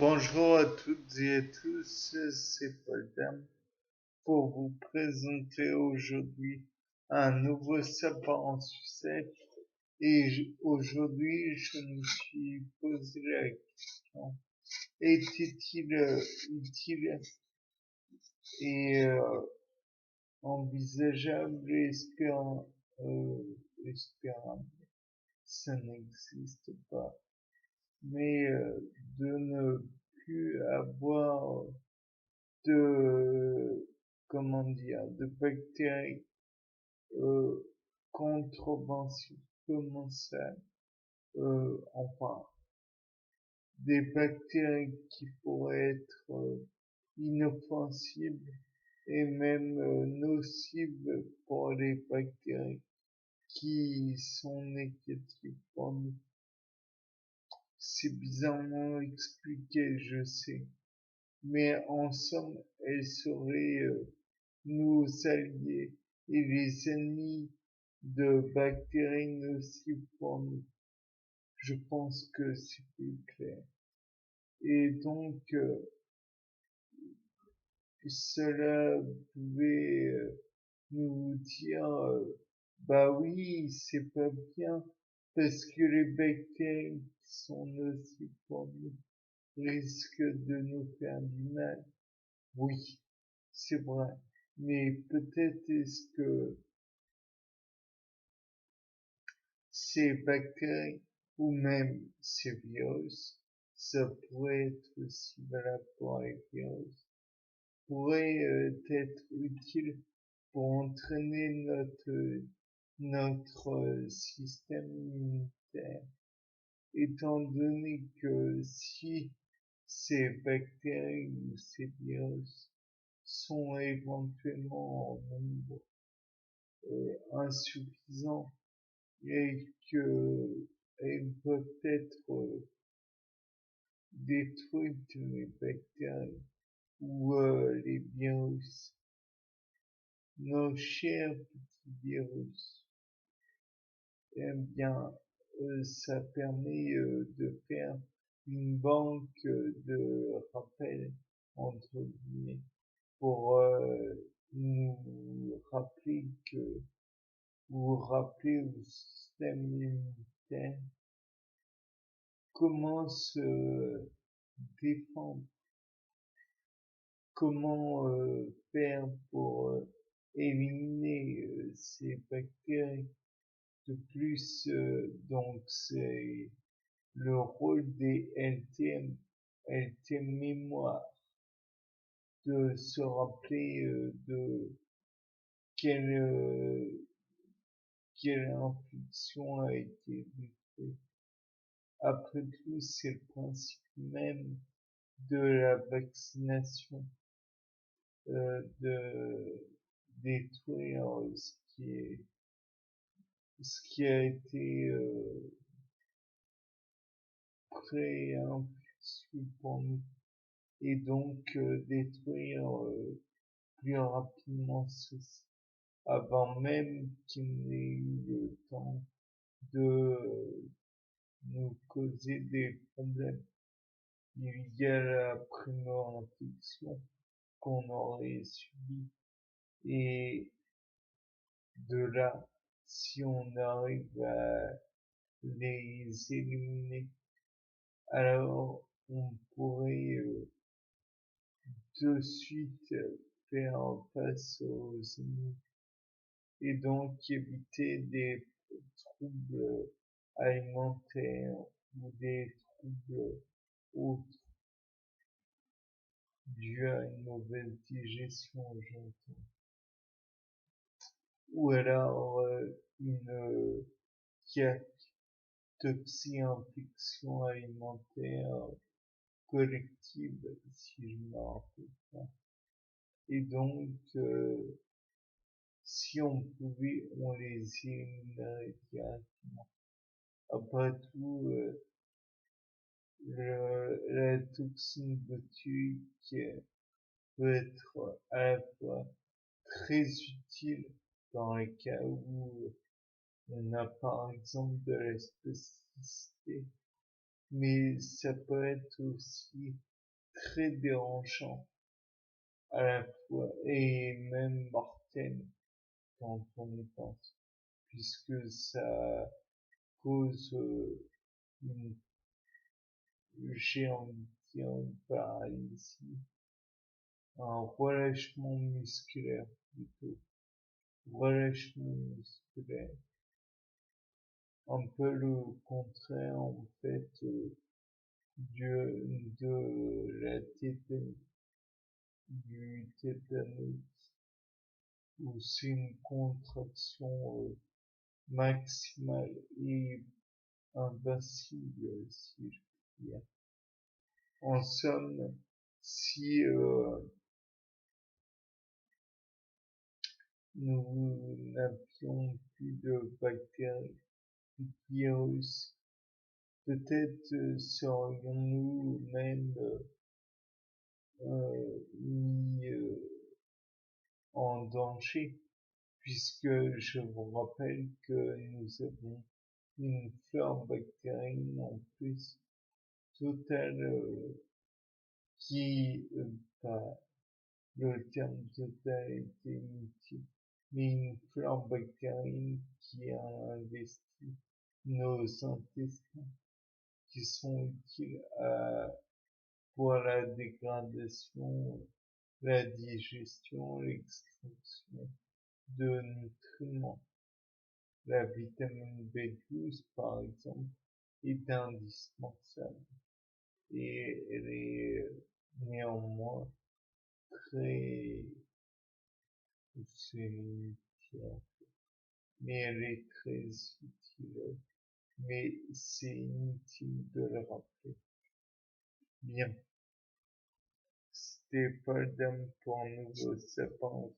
Bonjour à toutes et à tous, c'est Paul Dam pour vous présenter aujourd'hui un nouveau sapin en sucette. Et aujourd'hui, je me suis posé la question, était-il utile et envisageable, espérable, ça n'existe pas, mais de ne plus avoir de, comment dire, de bactéries euh, controversées, comment ça, enfin, des bactéries qui pourraient être inoffensives et même nocives pour les bactéries qui sont négatives pour nous. C'est bizarrement expliqué, je sais, mais en somme, elles seraient nos alliés et les ennemis de bactéries nocives pour nous. Je pense que c'est plus clair. Et donc, cela pouvait nous dire, bah oui, c'est pas bien, parce que les bactéries qui sont nocives pour nous risquent de nous faire du mal. Oui, c'est vrai. Mais peut-être est-ce que ces bactéries ou même ces virus, ça pourrait être aussi valable pour les virus, pourraient être utiles pour entraîner notre système immunitaire, étant donné que si ces bactéries ou ces virus sont éventuellement en nombre insuffisant et qu'elles peuvent être détruites, les bactéries ou les virus, nos chers petits virus, eh bien, ça permet de faire une banque de rappel, entre guillemets, pour nous rappeler que, vous rappeler au système immunitaire comment se défendre, comment faire pour éliminer ces bactéries. De plus, donc c'est le rôle des LTM mémoire, de se rappeler de quelle, quelle infection a été faite. Après tout, c'est le principe même de la vaccination, de détruire ce qui a été pré-infectieux pour nous, et donc détruire plus rapidement ceci, avant même qu'il n'ait eu le temps de nous causer des problèmes liés à la primo-infection qu'on aurait subie. Et de là, si on arrive à les éliminer, alors on pourrait de suite faire face aux ennemis et donc éviter des troubles alimentaires ou des troubles autres dus à une mauvaise digestion, j'entends. Ou alors une toxi-infection alimentaire collective, si je me rappelle pas. Et donc, si on pouvait, on les éliminerait directement. Après tout, la toxine botulique peut être à la fois très utile dans les cas où on a par exemple de la spasticité, mais ça peut être aussi très dérangeant à la fois et même mortel quand on y pense, puisque ça cause une, j'ai envie de dire une paralysie, un relâchement musculaire plutôt, relâchement musculaire, un peu le contraire en fait de la tétanie, du tétanos, où c'est une contraction maximale et invincible, si je puis dire. En somme, si nous n'avions plus de bactéries, plus de virus, peut-être serions-nous même mis en danger, puisque je vous rappelle que nous avons une flore bactérienne en plus totale qui, pas le terme total était inutile, mais une flore bactérienne qui a investi nos intestins, qui sont utiles pour la dégradation, la digestion, l'extraction de nutriments. La vitamine B12, par exemple, est indispensable et elle est néanmoins très, c'est inutile, mais elle est très utile, mais c'est inutile de le rappeler. Bien, c'était pas d'âme pour un nouveau sapin